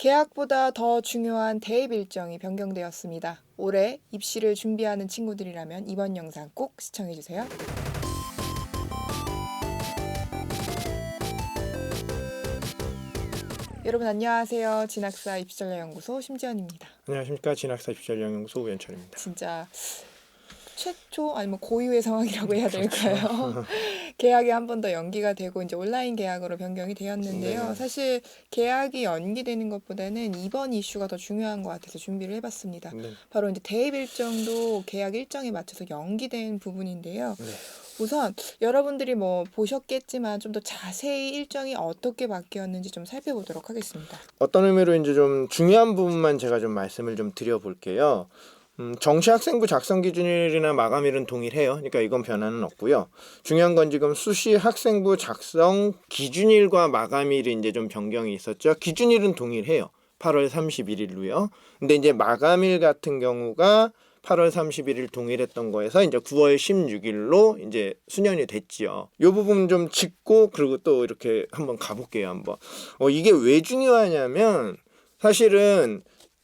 계약보다 더 중요한 대입 일정이 변경되었습니다. 올해 입시를 준비하는 친구들이라면 이번 영상 꼭 시청해주세요. 여러분 안녕하세요. 진학사 입시전략연구소 심지연입니다. 안녕하십니까. 진학사 입시전략연구소 우현철입니다. 진짜 최초 아니면 고유의 상황이라고 해야 될까요? 계약이 한 번 더 연기가 되고 이제 온라인 계약으로 변경이 되었는데요. 네. 사실 계약이 연기되는 것보다는 이번 이슈가 더 중요한 것 같아서 준비를 해봤습니다. 네. 바로 이제 대입 일정도 계약 일정에 맞춰서 연기된 부분인데요. 네. 우선 여러분들이 뭐 보셨겠지만 좀 더 자세히 일정이 어떻게 바뀌었는지 좀 살펴보도록 하겠습니다. 어떤 의미로 이제 좀 중요한 부분만 제가 좀 말씀을 좀 드려볼게요. 정시 학생부 작성 기준일이나 마감일은 동일해요. 그러니까 이건 변화는 없고요. 중요한 건 지금 수시 학생부 작성 기준일과 마감일이 이제 좀 변경이 있었죠. 기준일은 동일해요. 8월 31일로요. 근데 이제 마감일 같은 경우가 8월 31일 동일했던 거에서 이제 9월 16일로 이제 수년이 됐지요. 이 부분 좀 짚고 그리고 또 이렇게 한번 가볼게요. 한번. 이게 왜 중요하냐면 사실은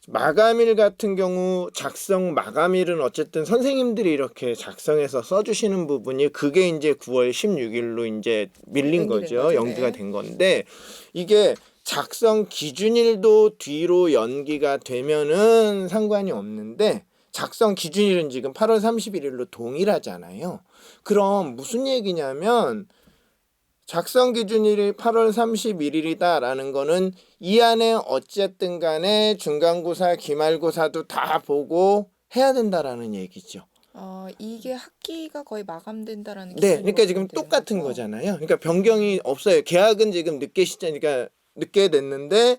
마감일 같은 경우 작성 마감일은 어쨌든 선생님들이 이렇게 작성해서 써주시는 부분이 그게 이제 9월 16일로 이제 밀린 거죠. 연기가 된 건데 이게 작성 기준일도 뒤로 연기가 되면은 상관이 없는데 작성 기준일은 지금 8월 31일로 동일하잖아요. 그럼 무슨 얘기냐면 작성 기준일이 8월 31일이다라는 거는 이 안에 어쨌든 간에 중간고사, 기말고사도 다 보고 해야 된다라는 얘기죠. 이게 학기가 거의 마감된다라는 네, 기준으로 그러니까 지금 되는 똑같은 거죠? 거잖아요. 그러니까 변경이 없어요. 계약은 지금 늦게 시작이니까 늦게 됐는데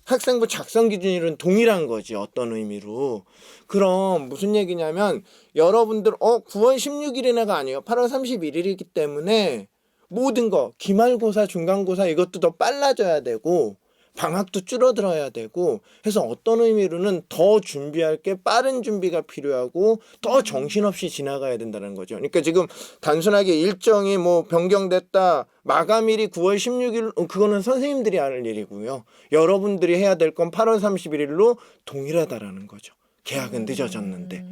학생부 작성 기준일은 동일한 거지. 어떤 의미로. 그럼 무슨 얘기냐면 여러분들 9월 16일이나가 아니에요. 8월 31일이기 때문에 모든 거 기말고사, 중간고사 이것도 더 빨라져야 되고 방학도 줄어들어야 되고 해서 어떤 의미로는 더 준비할 게 빠른 준비가 필요하고 더 정신없이 지나가야 된다는 거죠. 그러니까 지금 단순하게 일정이 뭐 변경됐다. 마감일이 9월 16일 그거는 선생님들이 할 일이고요. 여러분들이 해야 될 건 8월 31일로 동일하다라는 거죠. 계약은 늦어졌는데.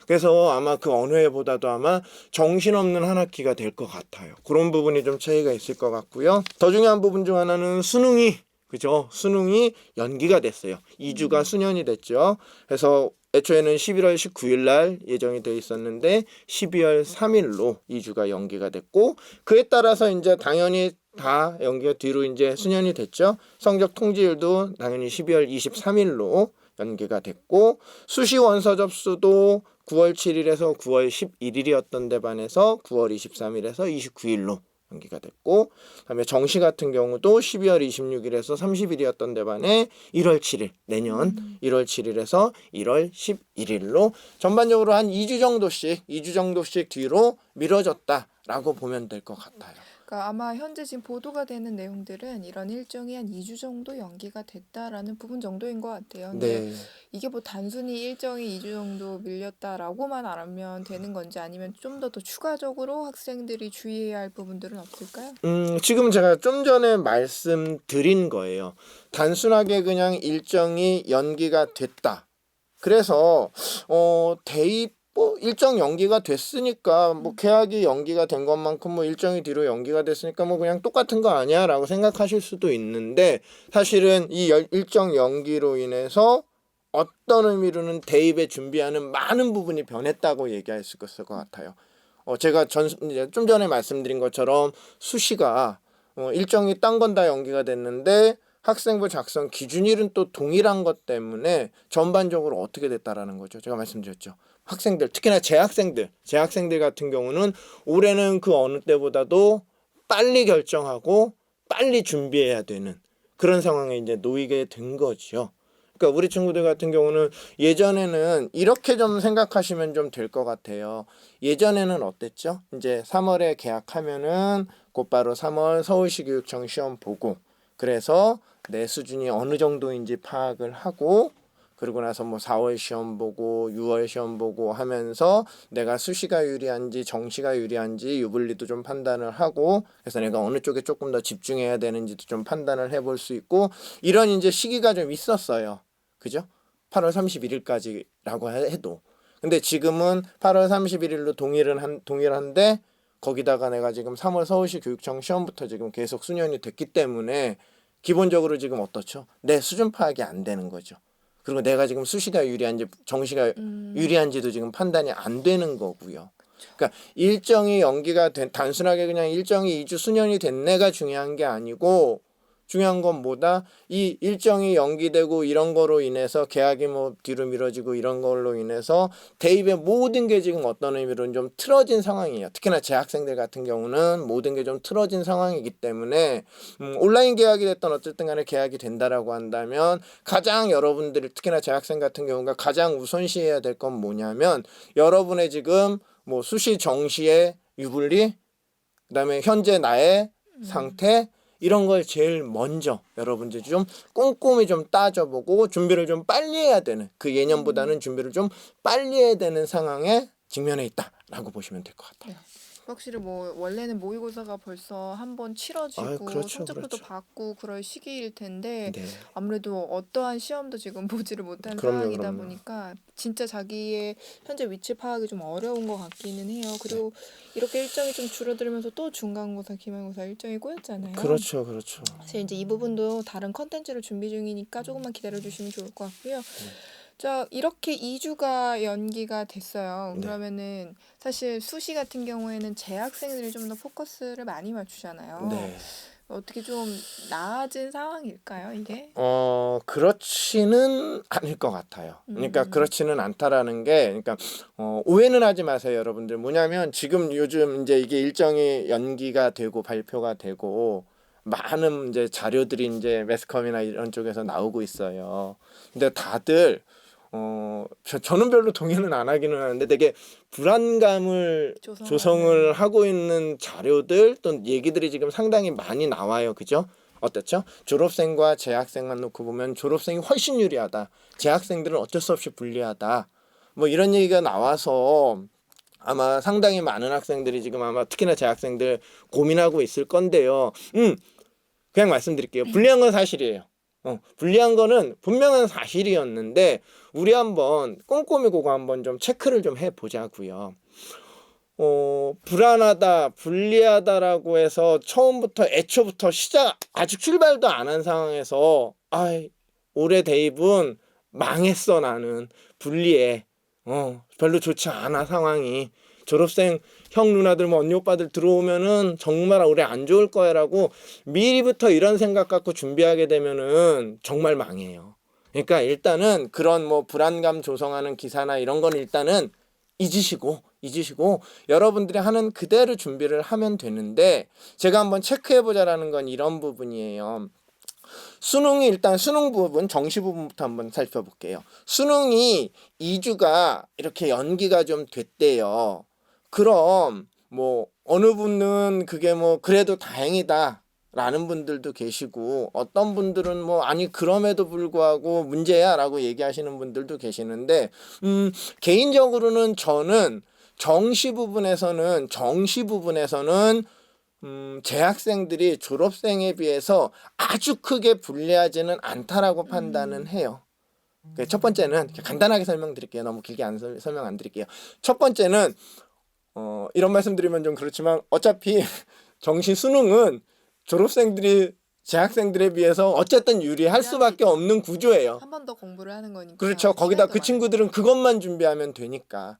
그래서 아마 그 어느 해보다도 아마 정신없는 한 학기가 될 것 같아요. 그런 부분이 좀 차이가 있을 것 같고요. 더 중요한 부분 중 하나는 수능이 그죠? 수능이 연기가 됐어요. 2주가 수년이 됐죠. 그래서 애초에는 11월 19일 날 예정이 돼 있었는데 12월 3일로 2주가 연기가 됐고 그에 따라서 이제 당연히 다 연기가 뒤로 이제 수년이 됐죠. 성적 통지일도 당연히 12월 23일로 연기가 됐고 수시 원서 접수도 9월 7일에서 9월 11일이었던 데 반해서 9월 23일에서 29일로 연기가 됐고 그다음에 정시 같은 경우도 12월 26일에서 30일이었던 데 반해 1월 7일 내년 1월 7일에서 1월 11일로 전반적으로 한 2주 정도씩 뒤로 미뤄졌다라고 보면 될 것 같아요. 그러니까 아마 현재 지금 보도가 되는 내용들은 이런 일정이 한 2주 정도 연기가 됐다라는 부분 정도인 것 같아요. 근데 네. 이게 뭐 단순히 일정이 2주 정도 밀렸다라고만 알면 되는 건지 아니면 좀 더 추가적으로 학생들이 주의해야 할 부분들은 없을까요? 지금 제가 좀 전에 말씀드린 거예요. 단순하게 그냥 일정이 연기가 됐다. 그래서 대입 일정 연기가 됐으니까 뭐 계약이 연기가 된 것만큼 뭐 일정이 뒤로 연기가 됐으니까 뭐 그냥 똑같은 거 아니야라고 생각하실 수도 있는데 사실은 이 일정 연기로 인해서 어떤 의미로는 대입에 준비하는 많은 부분이 변했다고 얘기할 수 있을 것 같아요. 제가 좀 전에 말씀드린 것처럼 수시가 일정이 딴 건 다 연기가 됐는데 학생부 작성 기준일은 또 동일한 것 때문에 전반적으로 어떻게 됐다라는 거죠. 제가 말씀드렸죠. 학생들 특히나 재학생들 같은 경우는 올해는 그 어느 때보다도 빨리 결정하고 빨리 준비해야 되는 그런 상황에 이제 놓이게 된 거죠. 그러니까 우리 친구들 같은 경우는 예전에는 이렇게 좀 생각하시면 좀 될 것 같아요. 예전에는 어땠죠? 이제 3월에 계약하면은 곧바로 3월 서울시 교육청 시험 보고 그래서 내 수준이 어느 정도인지 파악을 하고 그러고 나서 뭐 4월 시험 보고 6월 시험 보고 하면서 내가 수시가 유리한지 정시가 유리한지 유불리도 좀 판단을 하고 그래서 내가 어느 쪽에 조금 더 집중해야 되는지도 좀 판단을 해볼 수 있고 이런 이제 시기가 좀 있었어요. 그죠? 8월 31일까지라고 해도. 근데 지금은 8월 31일로 동일한데 거기다가 내가 지금 3월 서울시 교육청 시험부터 지금 계속 수년이 됐기 때문에 기본적으로 지금 어떻죠? 내 수준 파악이 안 되는 거죠. 그리고 내가 지금 수시가 유리한지 정시가 유리한지도 지금 판단이 안 되는 거고요. 그러니까 일정이 연기가 된 단순하게 그냥 일정이 2주 수년이 됐네가 중요한 게 아니고 중요한 건 뭐다? 이 일정이 연기되고 이런 거로 인해서 계약이 뭐 뒤로 미뤄지고 이런 걸로 인해서 대입의 모든 게 지금 어떤 의미로는 좀 틀어진 상황이에요. 특히나 재학생들 같은 경우는 모든 게 좀 틀어진 상황이기 때문에 온라인 계약이 됐던 어쨌든 간에 계약이 된다라고 한다면 가장 여러분들이 특히나 재학생 같은 경우가 가장 우선시해야 될 건 뭐냐면 여러분의 지금 뭐 수시 정시의 유불리 그다음에 현재 나의 상태 이런 걸 제일 먼저 여러분들이 좀 꼼꼼히 좀 따져보고 준비를 좀 빨리 해야 되는 그 예년보다는 준비를 좀 빨리 해야 되는 상황에 직면해 있다라고 보시면 될 것 같아요. 확실히 뭐 원래는 모의고사가 벌써 한 번 치러지고 그렇죠, 성적표도 그렇죠. 받고 그럴 시기일 텐데 네. 아무래도 어떠한 시험도 지금 보지를 못한 그럼요, 상황이다 그럼요. 보니까 진짜 자기의 현재 위치 파악이 좀 어려운 것 같기는 해요. 그리고 이렇게 일정이 좀 줄어들면서 또 중간고사, 기말고사 일정이 꼬였잖아요. 그렇죠, 그렇죠. 그래서 이제 이 부분도 다른 컨텐츠를 준비 중이니까 조금만 기다려주시면 좋을 것 같고요. 자, 이렇게 2주가 연기가 됐어요. 네. 그러면은 사실 수시 같은 경우에는 재학생들이 좀 더 포커스를 많이 맞추잖아요. 네. 어떻게 좀 나아진 상황일까요, 이게? 그렇지는 않을 것 같아요. 그러니까 그렇지는 않다라는 게, 그러니까 오해는 하지 마세요, 여러분들. 뭐냐면 지금 요즘 이제 이게 일정이 연기가 되고 발표가 되고 많은 이제 자료들이 이제 매스컴이나 이런 쪽에서 나오고 있어요. 근데 다들 저는 별로 동의는 안 하기는 하는데 되게 불안감을 조성을 하고 있는 자료들 또 얘기들이 지금 상당히 많이 나와요. 그죠? 어떻죠? 졸업생과 재학생만 놓고 보면 졸업생이 훨씬 유리하다. 재학생들은 어쩔 수 없이 불리하다. 뭐 이런 얘기가 나와서 아마 상당히 많은 학생들이 지금 아마 특히나 재학생들 고민하고 있을 건데요. 그냥 말씀드릴게요. 불리한 건 사실이에요. 불리한 거는 분명한 사실이었는데 우리 한번 꼼꼼히 그거 한번 좀 체크를 좀 해보자고요. 불안하다, 불리하다라고 해서 처음부터 애초부터 아직 출발도 안 한 상황에서 올해 대입은 망했어 나는 불리해. 별로 좋지 않아 상황이. 졸업생 형 누나들 뭐 언니 오빠들 들어오면은 정말 올해 안 좋을 거야라고 미리부터 이런 생각 갖고 준비하게 되면은 정말 망해요. 그러니까 일단은 그런 뭐 불안감 조성하는 기사나 이런 건 일단은 잊으시고 여러분들이 하는 그대로 준비를 하면 되는데 제가 한번 체크해 보자라는 건 이런 부분이에요. 수능이 일단 수능 부분 정시 부분부터 한번 살펴볼게요. 수능이 2주가 이렇게 연기가 좀 됐대요. 그럼 뭐 어느 분은 그게 뭐 그래도 다행이다 라는 분들도 계시고 어떤 분들은 뭐 아니 그럼에도 불구하고 문제야 라고 얘기하시는 분들도 계시는데 개인적으로는 저는 정시 부분에서는 재학생들이 졸업생에 비해서 아주 크게 불리하지는 않다라고 판단은 해요. 첫 번째는 간단하게 설명드릴게요. 너무 길게 설명 안 드릴게요. 첫 번째는 이런 말씀드리면 좀 그렇지만 어차피 정시 수능은 졸업생들이 재학생들에 비해서 어쨌든 유리할 수밖에 없는 구조예요. 한 번 더 공부를 하는 거니까. 그렇죠. 거기다 그 친구들은 그것만 준비하면 되니까.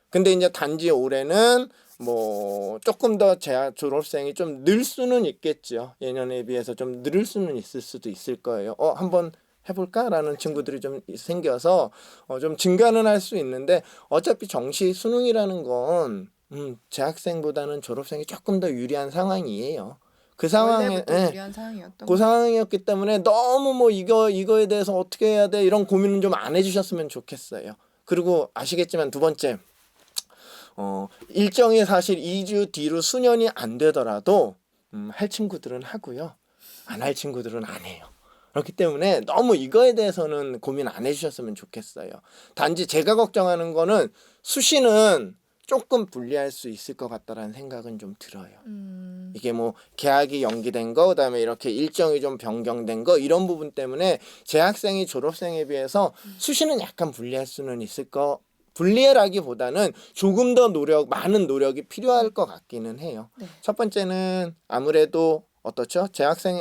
근데 이제 단지 올해는 뭐 조금 더 졸업생이 좀 늘 수는 있겠죠. 예년에 비해서 좀 늘을 수는 있을 수도 있을 거예요. 한번 해볼까라는 친구들이 좀 생겨서 좀 증가는 할 수 있는데 어차피 정시 수능이라는 건 재학생보다는 졸업생이 조금 더 유리한 상황이에요. 그 상황에 유리한 상황이었던 그 상황이었기 때문에 너무 뭐 이거에 대해서 어떻게 해야 돼 이런 고민은 좀 안 해주셨으면 좋겠어요. 그리고 아시겠지만 두 번째 일정이 사실 2주 뒤로 수년이 안 되더라도 할 친구들은 하고요. 안 할 친구들은 안 해요. 그렇기 때문에 너무 이거에 대해서는 고민 안 해주셨으면 좋겠어요. 단지 제가 걱정하는 거는 수시는 조금 불리할 수 있을 것 같다라는 생각은 좀 들어요. 이게 뭐 계약이 연기된 거, 그다음에 이렇게 일정이 좀 변경된 거 이런 부분 때문에 재학생이 졸업생에 비해서 수시는 약간 불리할 수는 있을 거. 불리라기보다는 조금 더 많은 노력이 필요할 것 같기는 해요. 네. 첫 번째는 아무래도 어떻죠?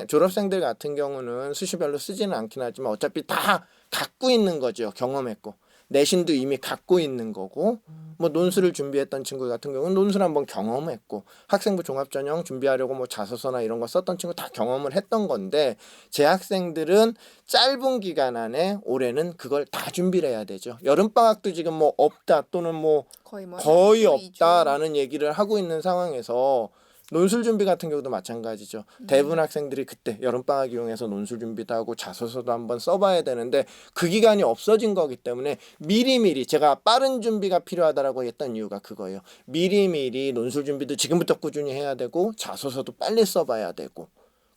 졸업생들 같은 경우는 수시별로 쓰지는 않긴 하지만 어차피 다 갖고 있는 거죠. 경험했고. 내신도 이미 갖고 있는 거고, 뭐 논술을 준비했던 친구 같은 경우는 논술 한번 경험했고, 학생부 종합전형 준비하려고 뭐 자소서나 이런 거 썼던 친구 다 경험을 했던 건데, 재학생들은 짧은 기간 안에 올해는 그걸 다 준비를 해야 되죠. 여름방학도 지금 뭐 없다 또는 뭐 거의 없다라는 얘기를 하고 있는 상황에서 논술 준비 같은 경우도 마찬가지죠. 대부분 학생들이 그때 여름방학 이용해서 논술 준비도 하고 자소서도 한번 써봐야 되는데 그 기간이 없어진 거기 때문에 미리미리 제가 빠른 준비가 필요하다라고 했던 이유가 그거예요. 미리미리 논술 준비도 지금부터 꾸준히 해야 되고 자소서도 빨리 써봐야 되고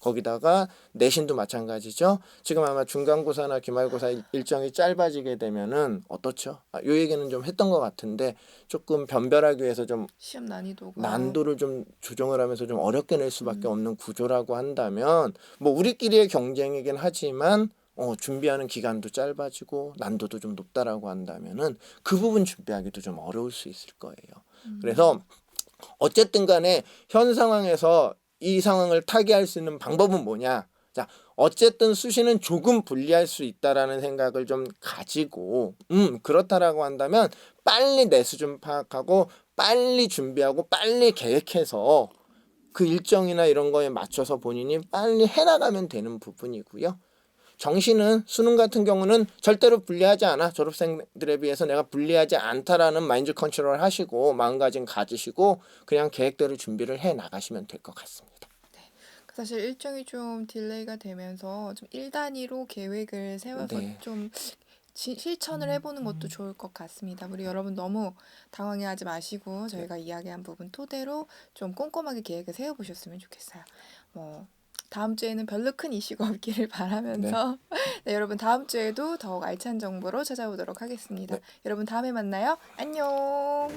거기다가 내신도 마찬가지죠. 지금 아마 중간고사나 기말고사 일정이 짧아지게 되면은 어떻죠? 요 얘기는 좀 했던 것 같은데 조금 변별하기 위해서 좀 시험 난도를 좀 조정을 하면서 좀 어렵게 낼 수밖에 없는 구조라고 한다면 뭐 우리끼리의 경쟁이긴 하지만 준비하는 기간도 짧아지고 난도도 좀 높다라고 한다면은 그 부분 준비하기도 좀 어려울 수 있을 거예요. 그래서 어쨌든 간에 현 상황에서 이 상황을 타개할 수 있는 방법은 뭐냐? 자, 어쨌든 수시는 조금 불리할 수 있다라는 생각을 좀 가지고 그렇다라고 한다면 빨리 내 수준 파악하고 빨리 준비하고 빨리 계획해서 그 일정이나 이런 거에 맞춰서 본인이 빨리 해나가면 되는 부분이고요. 정시는 수능 같은 경우는 절대로 불리하지 않아. 졸업생들에 비해서 내가 불리하지 않다라는 마인드 컨트롤 하시고 마음가짐 가지시고 그냥 계획대로 준비를 해 나가시면 될 것 같습니다. 사실 일정이 좀 딜레이가 되면서 좀 1단위로 계획을 세워서 네. 좀 실천을 해보는 것도 좋을 것 같습니다. 우리 여러분 너무 당황해하지 마시고 저희가 이야기한 부분 토대로 좀 꼼꼼하게 계획을 세워보셨으면 좋겠어요. 뭐 다음 주에는 별로 큰 이슈가 없기를 바라면서 네, 여러분 다음 주에도 더욱 알찬 정보로 찾아오도록 하겠습니다. 네. 여러분 다음에 만나요. 안녕.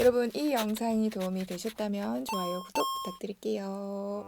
여러분 이 영상이 도움이 되셨다면 좋아요, 구독 부탁드릴게요.